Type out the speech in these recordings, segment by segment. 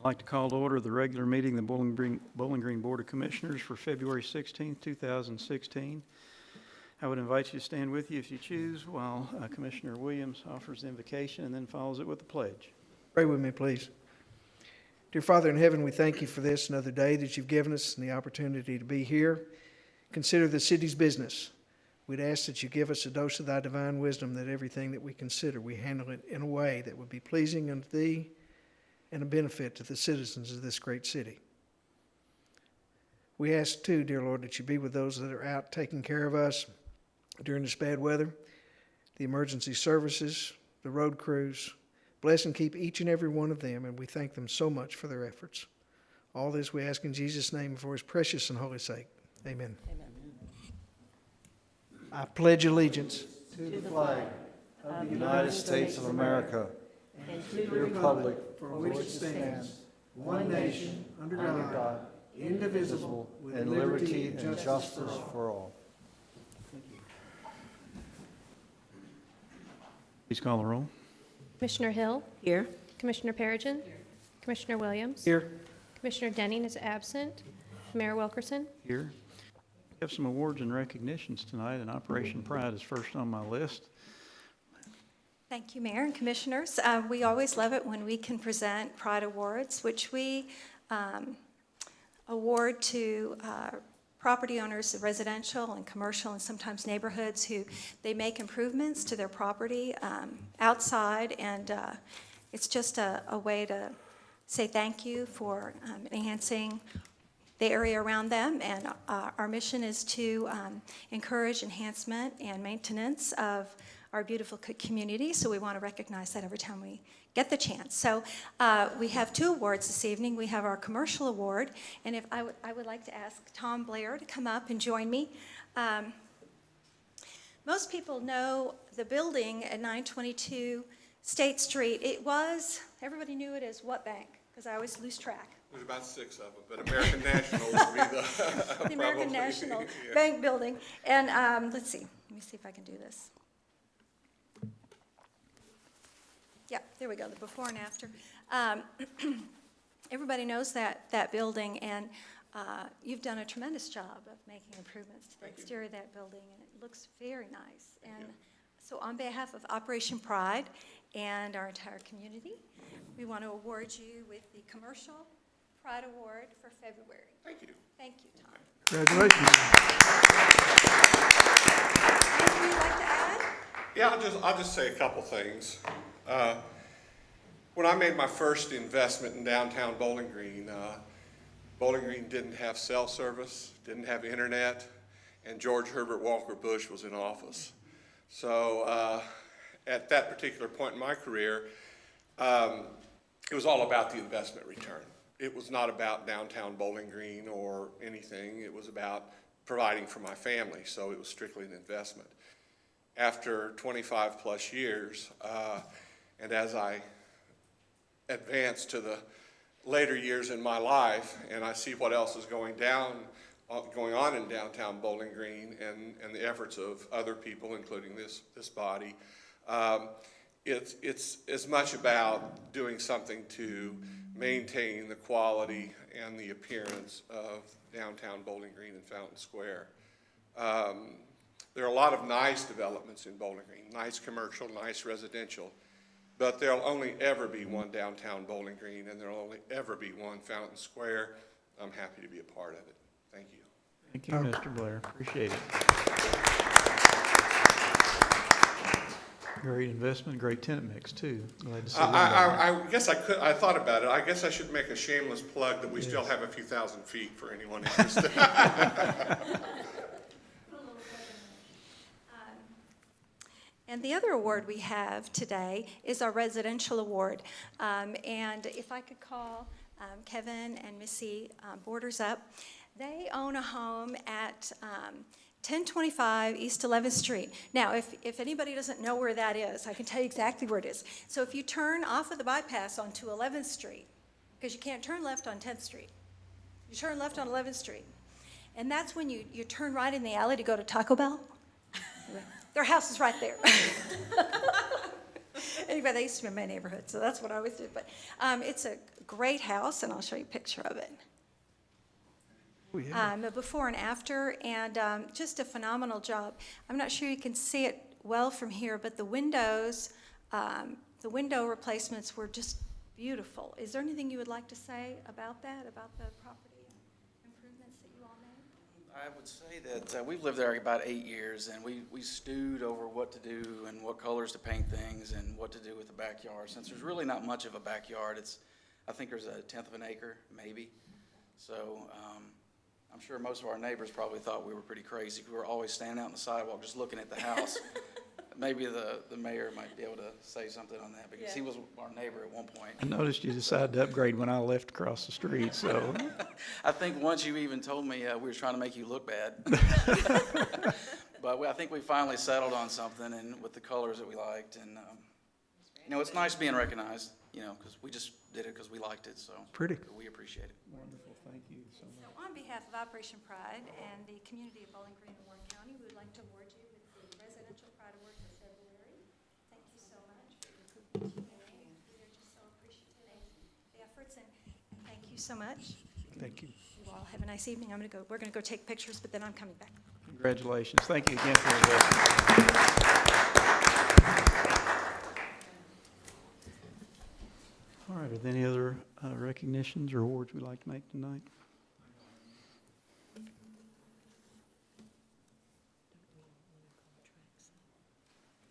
I'd like to call to order the regular meeting of the Bowling Green Board of Commissioners for February 16, 2016. I would invite you to stand with you if you choose while Commissioner Williams offers the invocation and then follows it with the pledge. Pray with me, please. Dear Father in heaven, we thank you for this another day that you've given us and the opportunity to be here. Consider the city's business. We'd ask that you give us a dose of thy divine wisdom, that everything that we consider, we handle it in a way that would be pleasing unto thee and a benefit to the citizens of this great city. We ask too, dear Lord, that you be with those that are out taking care of us during this bad weather, the emergency services, the road crews. Bless and keep each and every one of them, and we thank them so much for their efforts. All this we ask in Jesus' name for his precious and holy sake. Amen. Amen. I pledge allegiance to the flag of the United States of America and to the republic for which it stands, one nation, under God, indivisible, with liberty and justice for all. Please call the roll. Commissioner Hill? Here. Commissioner Perigin? Commissioner Williams? here. Commissioner Denning is absent. Mayor Wilkerson? Here. We have some awards and recognitions tonight, and Operation Pride is first on my list. Thank you, Mayor and Commissioners. We always love it when we can present Pride Awards, which we award to property owners of residential and commercial and sometimes neighborhoods who they make improvements to their property outside, and it's just a way to say thank you for enhancing the area around them, and our mission is to encourage enhancement and maintenance of our beautiful community, so we want to recognize that every time we get the chance. So we have two awards this evening. We have our commercial award, and if I would like to ask Tom Blair to come up and join me. Most people know the building at 922 State Street. It was, everybody knew it as what bank? Because I always lose track. There's about 6 of them, but American National would be the The American probably, National yeah. Bank building. And let's see. Let me see if I can do this. Yeah, there we go, the before and after. Everybody knows that building, and you've done a tremendous job of making improvements to the exterior of that building, and it looks very nice. And so on behalf of Operation Pride and our entire community, we want to award you with the Commercial Pride Award for February. Thank you. Thank you, Tom. Congratulations. Anything you'd like to add? Yeah, I'll just say a couple things. When I made my first investment in downtown Bowling Green didn't have cell service, didn't have internet, and George Herbert Walker Bush was in office. So at that particular point in my career, it was all about the investment return. It was not about downtown Bowling Green or anything. It was about providing for my family, so it was strictly an investment. After 25 plus years, and as I advance to the later years in my life, and I see what else is going on in downtown Bowling Green, and the efforts of other people, including this body, it's as much about doing something to maintain the quality and the appearance of downtown Bowling Green and Fountain Square. There are a lot of nice developments in Bowling Green, nice commercial, nice residential, but there'll only ever be one downtown Bowling Green, and there'll only ever be one Fountain Square. I'm happy to be a part of it. Thank you. Thank you, Mr. Blair. Appreciate it. Great investment, great tenant mix, too. Glad to see that. I guess I thought about it. I guess I should make a shameless plug that we still have a few thousand feet for anyone interested. And the other award we have today is our residential award. And if I could call Kevin and Missy Borders up. They own a home at 1025 East 11th Street. Now, if anybody doesn't know where that is, I can tell you exactly where it is. So if you turn off of the bypass onto 11th Street, because you can't turn left on 10th Street, you turn left on 11th Street. And that's when you turn right in the alley to go to Taco Bell. Their house is right there. Anyway, they used to be in my neighborhood, so that's what I always did. But it's a great house, and I'll show you a picture of it. Oh, yeah. A before and after, and just a phenomenal job. I'm not sure you can see it well from here, but the window replacements were just beautiful. Is there anything you would like to say about that, about the property improvements that you all made? I would say that we've lived there about 8 years, and we stewed over what to do and what colors to paint things and what to do with the backyard. Since there's really not much of a backyard, I think there's 1/10 of an acre, maybe. So I'm sure most of our neighbors probably thought we were pretty crazy. We were always standing out on the sidewalk just looking at the house. Maybe the mayor might be able to say something on that, because he was our neighbor at one point. I noticed you decided to upgrade when I left across the street, so. I think once you even told me we were trying to make you look bad. But I think we finally settled on something, and with the colors that we liked. And, it's nice being recognized, because we just did it because we liked it. So Pretty. we appreciate it. Wonderful, thank you so much. So on behalf of Operation Pride and the community of Bowling Green and Warren County, we would like to award you with the Residential Pride Award for February. Thank you so much for your improvements you made. We are just so appreciative of the efforts, and thank you so much. Thank you. You all have a nice evening. We're gonna go take pictures, but then I'm coming back. Congratulations. Thank you again for your investment. All right, are there any other recognitions or awards we'd like to make tonight?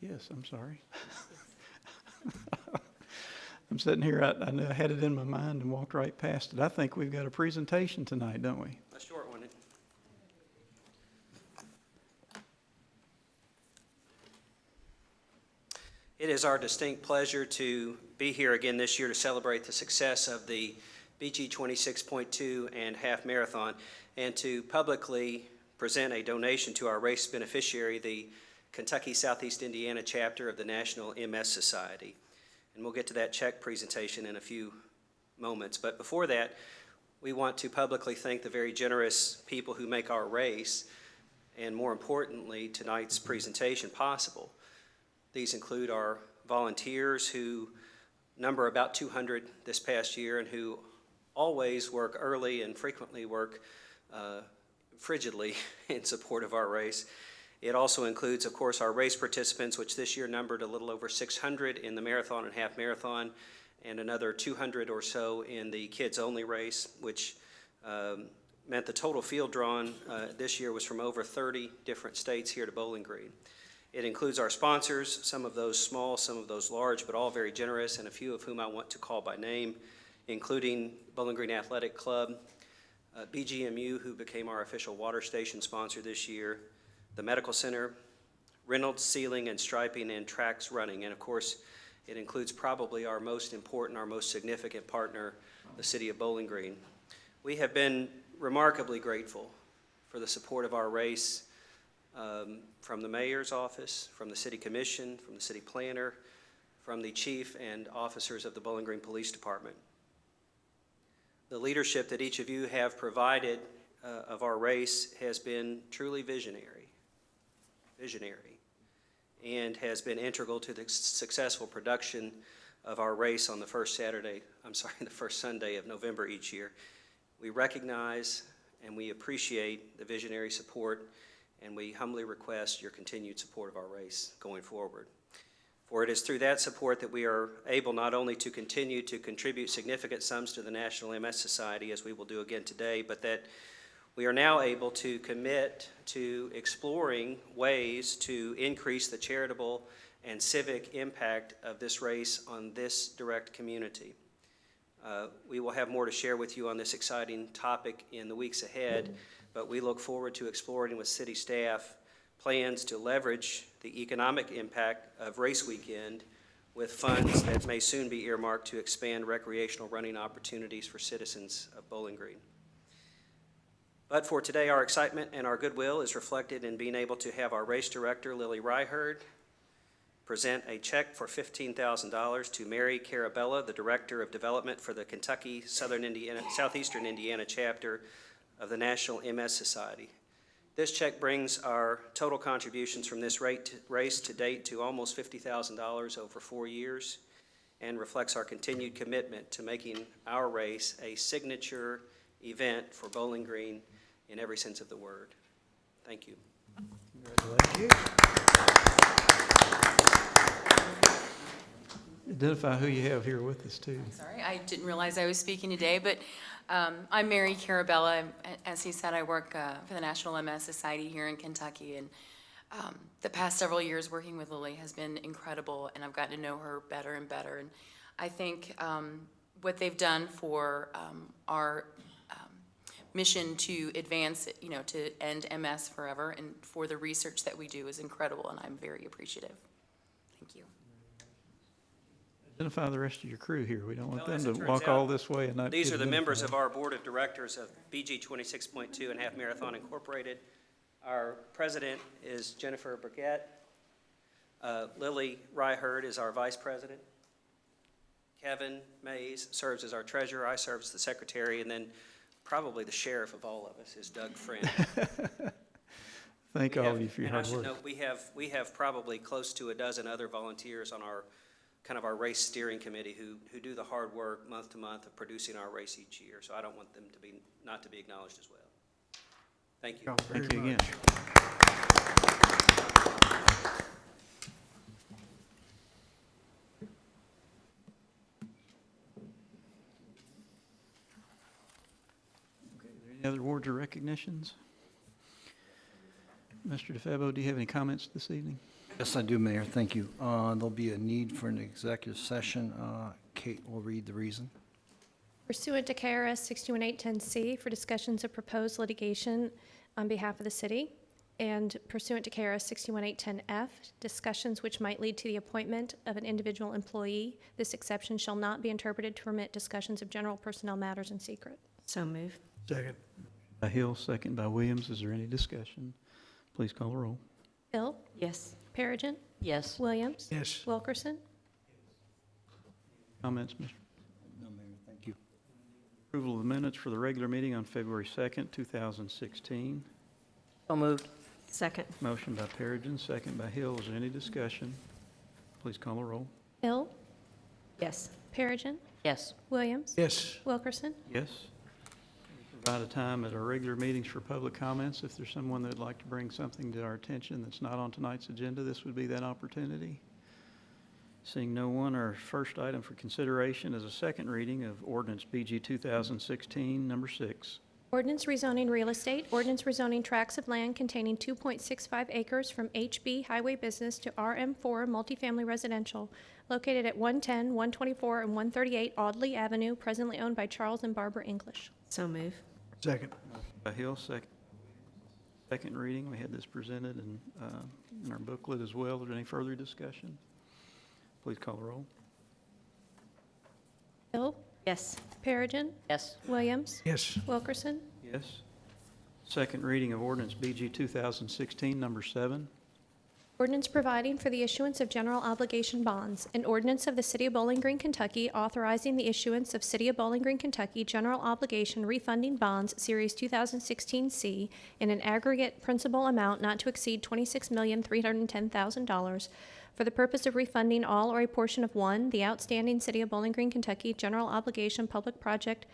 Yes, I'm sorry. I'm sitting here, I knew I had it in my mind and walked right past it. I think we've got a presentation tonight, don't we? A short one. It is our distinct pleasure to be here again this year to celebrate the success of the BG 26.2 and half marathon, and to publicly present a donation to our race beneficiary, the Kentucky Southeast Indiana chapter of the National MS Society. And we'll get to that check presentation in a few moments. But before that, we want to publicly thank the very generous people who make our race, and more importantly, tonight's presentation possible. These include our volunteers, who number about 200 this past year, and who always work early and frequently work frigidly in support of our race. It also includes, of course, our race participants, which this year numbered a little over 600 in the marathon and half marathon, and another 200 or so in the kids-only race, which meant the total field drawn this year was from over 30 different states here to Bowling Green. It includes our sponsors, some of those small, some of those large, but all very generous, and a few of whom I want to call by name, including Bowling Green Athletic Club, BGMU, who became our official water station sponsor this year, the Medical Center, Reynolds Sealing and Striping, and Trax Running. And of course, it includes probably our most important, our most significant partner, the City of Bowling Green. We have been remarkably grateful for the support of our race from the mayor's office, from the city commission, from the city planner, from the chief and officers of the Bowling Green Police Department. The leadership that each of you have provided of our race has been truly visionary, and has been integral to the successful production of our race on the first Sunday of November each year. We recognize and we appreciate the visionary support, and we humbly request your continued support of our race going forward. For it is through that support that we are able not only to continue to contribute significant sums to the National MS Society, as we will do again today, but that we are now able to commit to exploring ways to increase the charitable and civic impact of this race on this direct community. We will have more to share with you on this exciting topic in the weeks ahead, but we look forward to exploring with city staff plans to leverage the economic impact of Race Weekend with funds that may soon be earmarked to expand recreational running opportunities for citizens of Bowling Green. But for today, our excitement and our goodwill is reflected in being able to have our race director, Lily Ryherd, present a check for $15,000 to Mary Carabella, the Director of Development for the Kentucky Southeastern Indiana chapter of the National MS Society. This check brings our total contributions from this race to date to almost $50,000 over 4 years and reflects our continued commitment to making our race a signature event for Bowling Green in every sense of the word. Thank you. Identify who you have here with us, too. Sorry, I didn't realize I was speaking today, but I'm Mary Carabella. As he said, I work for the National MS Society here in Kentucky, and the past several years working with Lily has been incredible, and I've gotten to know her better and better. And I think what they've done for our mission to advance, to end MS forever, and for the research that we do is incredible, and I'm very appreciative. Thank you. Identify the rest of your crew here. We don't want Well, as them it to turns walk out, all this way and not These get are the members of identified. our Board of Directors of BG 26.2 and Half Marathon Incorporated. Our president is Jennifer Burkett. Lily Ryherd is our vice president. Kevin Mays serves as our treasurer. I serve as the secretary, and then probably the sheriff of all of us is Doug Friend. Thank all of you for your And I hard should work. note, we have probably close to a dozen other volunteers on our race steering committee who do the hard work month to month of producing our race each year. So I don't want them not to be acknowledged as well. Thank you. Thank you again. Okay, are there any other awards or recognitions? Mr. DeFebo, do you have any comments this evening? Yes, I do, Mayor. Thank you. There'll be a need for an executive session. Kate will read the reason. Pursuant to KRS 618110C for discussions of proposed litigation on behalf of the city, and pursuant to KRS 618110F, discussions which might lead to the appointment of an individual employee. This exception shall not be interpreted to permit discussions of general personnel matters in secret. So move. Second. By Hill, second by Williams. Is there any discussion? Please call the roll. Hill. Yes. Perigin. Yes. Williams. Yes. Wilkerson. Comments, Mr. No, Mayor. Thank you. Approval of the minutes for the regular meeting on February 2nd, 2016. So moved. Second. Motion by Perigin, second by Hill. Is there any discussion? Please call the roll. Hill. Yes. Perigin. Yes. Williams. Yes. Wilkerson. Yes. We provide a time at our regular meetings for public comments. If there's someone that would like to bring something to our attention that's not on tonight's agenda, this would be that opportunity. Seeing no one, our first item for consideration is a second reading of ordinance BG 2016, number 6. Ordinance rezoning real estate. Ordinance rezoning tracts of land containing 2.65 acres from HB Highway Business to RM4 Multifamily Residential, located at 110, 124, and 138 Audley Avenue, presently owned by Charles and Barbara English. So move. Second. By Hill, second reading. We had this presented in our booklet as well. Is there any further discussion? Please call the roll. Hill. Yes. Perigin. Yes. Williams. Yes. Wilkerson. Yes. Second reading of ordinance BG 2016, number 7. Ordinance providing for the issuance of general obligation bonds. An ordinance of the City of Bowling Green, Kentucky, authorizing the issuance of City of Bowling Green, Kentucky general obligation refunding bonds, Series 2016C, in an aggregate principal amount not to exceed $26,310,000 for the purpose of refunding all or a portion of, 1, the outstanding City of Bowling Green, Kentucky general obligation public project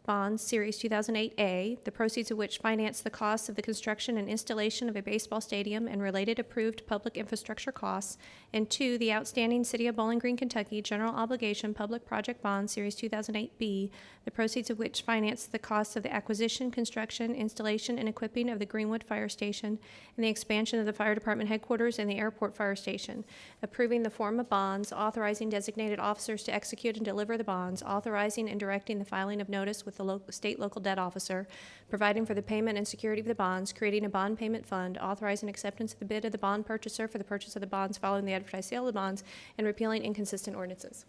bonds, Series 2008A, the proceeds of which finance the costs of the construction and installation of a baseball stadium and related approved public infrastructure costs, and 2, the outstanding City of Bowling Green, Kentucky general obligation public project bonds, Series 2008B, the proceeds of which finance the costs of the acquisition, construction, installation, and equipping of the Greenwood Fire Station and the expansion of the Fire Department headquarters and the Airport Fire Station, approving the form of bonds, authorizing designated officers to execute and deliver the bonds, authorizing and directing the filing of notice with the state local debt officer, providing for the payment and security of the bonds, creating a bond payment fund, authorizing acceptance of the bid of the bond purchaser for the purchase of the bonds following the advertised sale of the bonds, and repealing inconsistent ordinances.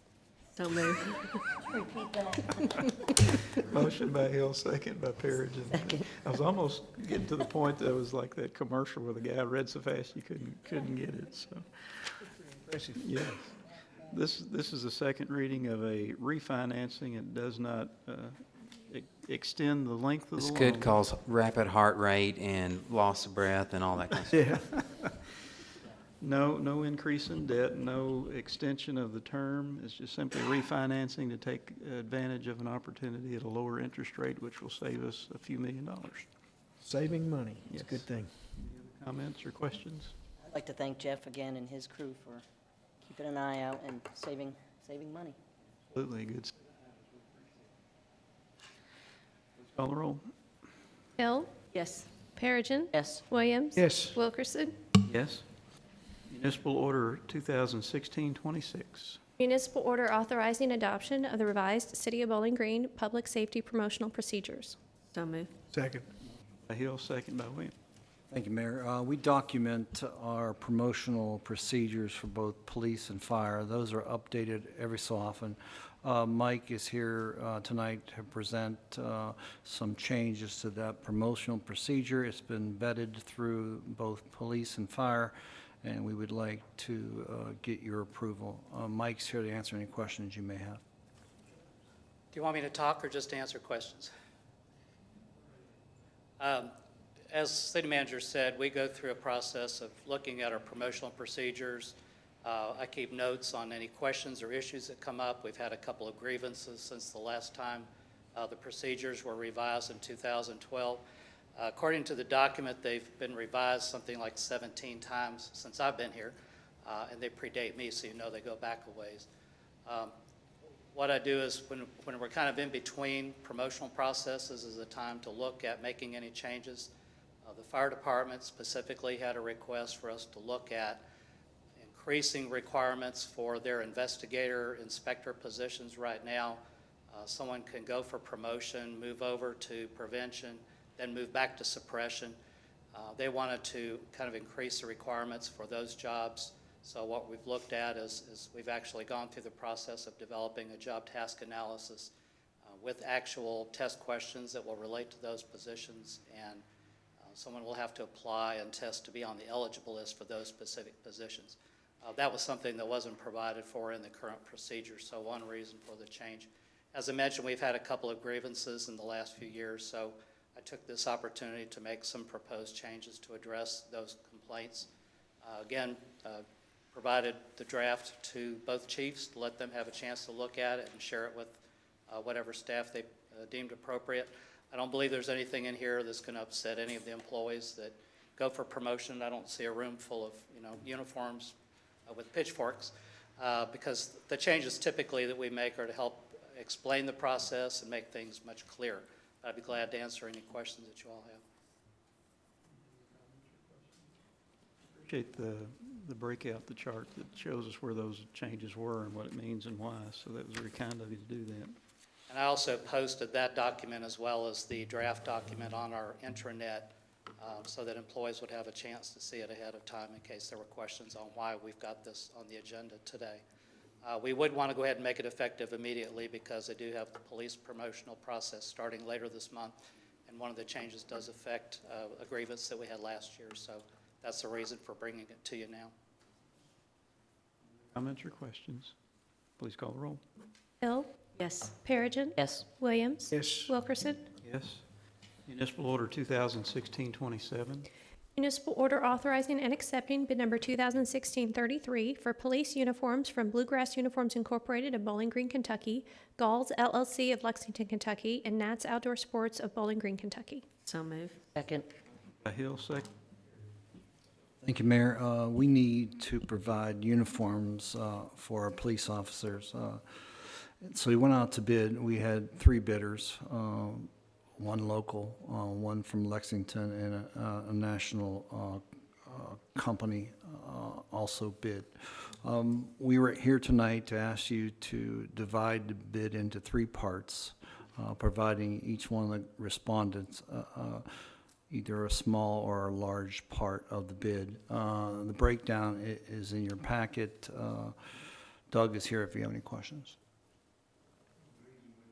So move. Motion by Hill, second by Perigin. I was almost getting to the point that it was like that commercial where the guy read so fast you couldn't get it, so. Impressive. Yes. This is a second reading of a refinancing. It does not extend the length of the This loan. could cause rapid heart rate and loss of breath and all that kind of stuff. Yeah. No increase in debt, no extension of the term. It's just simply refinancing to take advantage of an opportunity at a lower interest rate, which will save us a few $1 million. Saving money. It's a Yes. good thing. Comments or questions? I'd like to thank Jeff again and his crew for keeping an eye out and saving money. Absolutely, good. Please call the roll. Hill. Yes. Perigin. Yes. Williams. Yes. Wilkerson. Yes. Municipal Order 2016-26. Municipal order authorizing adoption of the revised City of Bowling Green Public Safety Promotional Procedures. So moved. Second. By Hill, second by Williams. Thank you, Mayor. We document our promotional procedures for both police and fire. Those are updated every so often. Mike is here tonight to present some changes to that promotional procedure. It's been vetted through both police and fire, and we would like to get your approval. Mike's here to answer any questions you may have. Do you want me to talk or just answer questions? As city manager said, we go through a process of looking at our promotional procedures. I keep notes on any questions or issues that come up. We've had a couple of grievances since the last time the procedures were revised in 2012. According to the document, they've been revised something like 17 times since I've been here, and they predate me, so you know they go back a ways. What I do is when we're kind of in between promotional processes is a time to look at making any changes. The fire department specifically had a request for us to look at increasing requirements for their investigator, inspector positions right now. Someone can go for promotion, move over to prevention, then move back to suppression. They wanted to kind of increase the requirements for those jobs. So what we've looked at is we've actually gone through the process of developing a job task analysis with actual test questions that will relate to those positions, and someone will have to apply and test to be on the eligible list for those specific positions. That was something that wasn't provided for in the current procedure, so one reason for the change. As I mentioned, we've had a couple of grievances in the last few years, so I took this opportunity to make some proposed changes to address those complaints. Again, provided the draft to both chiefs to let them have a chance to look at it and share it with whatever staff they deemed appropriate. I don't believe there's anything in here that's going to upset any of the employees that go for promotion. I don't see a room full of uniforms with pitchforks because the changes typically that we make are to help explain the process and make things much clearer. I'd be glad to answer any questions that you all have. Appreciate the breakout, the chart that shows us where those changes were and what it means and why, so that was very kind of you to do that. And I also posted that document as well as the draft document on our intranet so that employees would have a chance to see it ahead of time in case there were questions on why we've got this on the agenda today. We would want to go ahead and make it effective immediately because they do have the police promotional process starting later this month, and one of the changes does affect a grievance that we had last year, so that's the reason for bringing it to you now. Comments or questions? Please call the roll. Hill. Yes. Perigin. Yes. Williams. Yes. Wilkerson. Yes. Municipal Order 2016-27. Municipal order authorizing and accepting bid number 2016-33 for police uniforms from Bluegrass Uniforms Incorporated of Bowling Green, Kentucky, Galls LLC of Lexington, Kentucky, and Nats Outdoor Sports of Bowling Green, Kentucky. So moved. Second. By Hill, second. Thank you, Mayor. We need to provide uniforms for our police officers. So we went out to bid. We had 3 bidders, one local, one from Lexington, and a national company also bid. We were here tonight to ask you to divide the bid into 3 parts, providing each one of the respondents either a small or a large part of the bid. The breakdown is in your packet. Doug is here if you have any questions.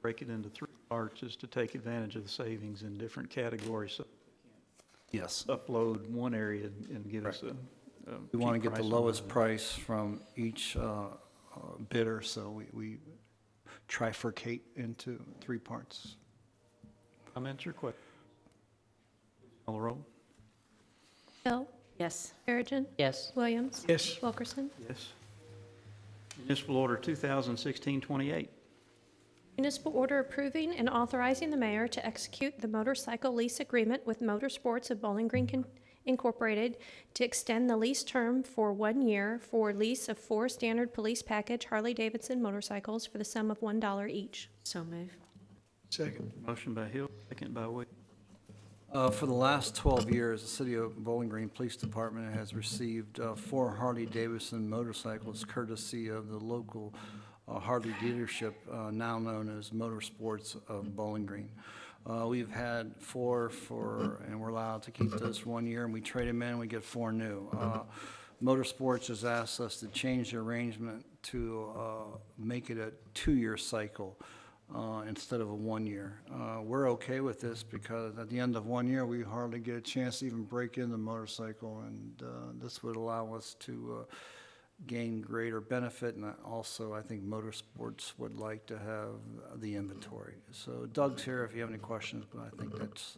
Break it into 3 parts just to take advantage of the savings in different categories. So Yes. upload one area and give us a We want to cheap get the price on lowest another. price from each bidder, so we trifurcate into 3 parts. Comments or questions? Call the roll. Hill. Yes. Perigin. Yes. Williams. Yes. Wilkerson. Yes. Municipal Order 2016-28. Municipal order approving and authorizing the mayor to execute the motorcycle lease agreement with Motorsports of Bowling Green Incorporated to extend the lease term for 1 year for lease of 4 standard police package Harley-Davidson motorcycles for the sum of $1 each. So move. Second. Motion by Hill, second by Williams. For the last 12 years, the City of Bowling Green Police Department has received 4 Harley-Davidson motorcycles courtesy of the local Harley dealership, now known as Motorsports of Bowling Green. We've had 4 and we're allowed to keep those for 1 year, and we trade them in, we get 4 new. Motorsports has asked us to change the arrangement to make it a 2-year cycle instead of a 1 year. We're okay with this because at the end of 1 year, we hardly get a chance to even break in the motorcycle, and this would allow us to gain greater benefit, and also I think Motorsports would like to have the inventory. So Doug's here if you have any questions, but I think that's,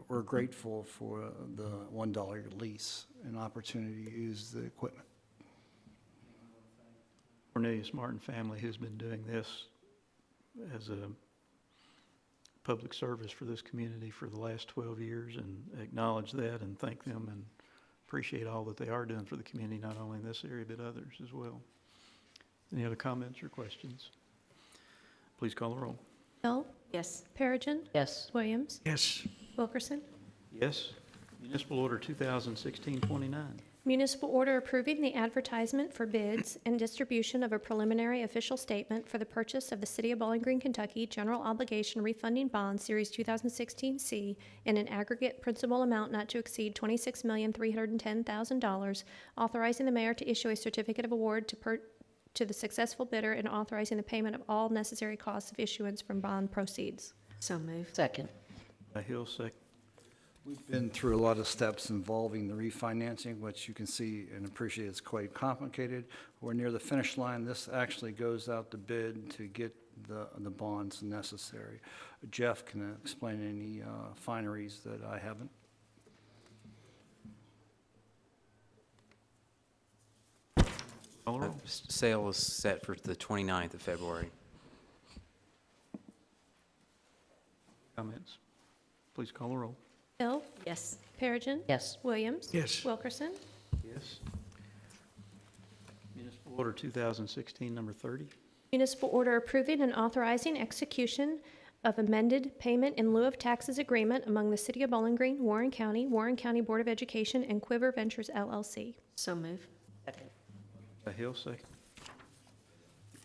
we're grateful for the $1 lease and opportunity to use the equipment. Cornelius Martin family who's been doing this as a public service for this community for the last 12 years, and acknowledge that and thank them and appreciate all that they are doing for the community, not only in this area, but others as well. Any other comments or questions? Please call the roll. Hill. Yes. Perigin. Yes. Williams. Yes. Wilkerson. Yes. Municipal Order 2016-29. Municipal order approving the advertisement for bids and distribution of a preliminary official statement for the purchase of the City of Bowling Green, Kentucky General Obligation Refunding Bond Series 2016C in an aggregate principal amount not to exceed $26,310,000, authorizing the mayor to issue a certificate of award to the successful bidder and authorizing the payment of all necessary costs of issuance from bond proceeds. So move. Second. By Hill, second. We've been through a lot of steps involving the refinancing, which you can see and appreciate it's quite complicated. We're near the finish line. This actually goes out to bid to get the bonds necessary. Jeff can explain any fineries that I haven't. Call the roll. Sale is set for the 29th of February. Comments? Please call the roll. Hill. Yes. Perigin. Yes. Williams. Yes. Wilkerson. Yes. Municipal Order 2016, number 30. Municipal order approving and authorizing execution of amended payment in lieu of taxes agreement among the City of Bowling Green, Warren County Board of Education, and Quiver Ventures LLC. So move. Second. By Hill, second.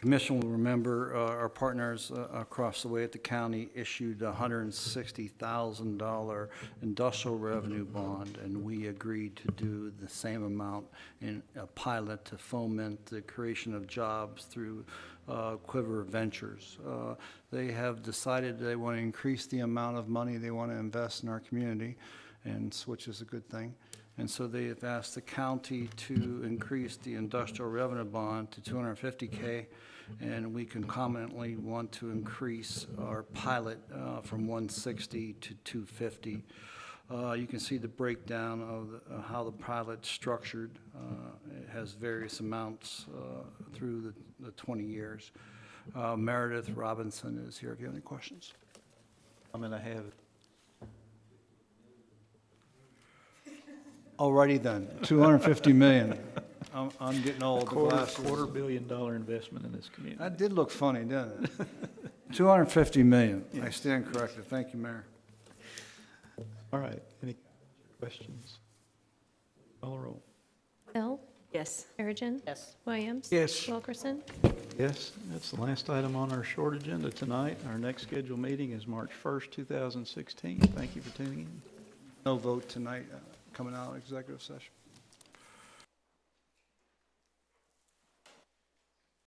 Commission will remember our partners across the way at the county issued a $160,000 industrial revenue bond, and we agreed to do the same amount in a pilot to foment the creation of jobs through Quiver Ventures. They have decided they want to increase the amount of money they want to invest in our community, and which is a good thing. And so they have asked the county to increase the industrial revenue bond to $250K, and we concomitantly want to increase our pilot from $160 to $250. You can see the breakdown of how the pilot's structured. It has various amounts through the 20 years. Meredith Robinson is here if you have any questions. I'm going to have it. Alrighty then, $250 million. I'm getting old. The glasses. $250 million investment in this community. That did look funny, didn't it? $250 million. I stand corrected. Thank you, Mayor. All right. Any questions? Call the roll. Hill. Yes. Perigin. Yes. Williams. Yes. Wilkerson. Yes, that's the last item on our short agenda tonight. Our next scheduled meeting is March 1st, 2016. Thank you for tuning in. No vote tonight coming out of executive session.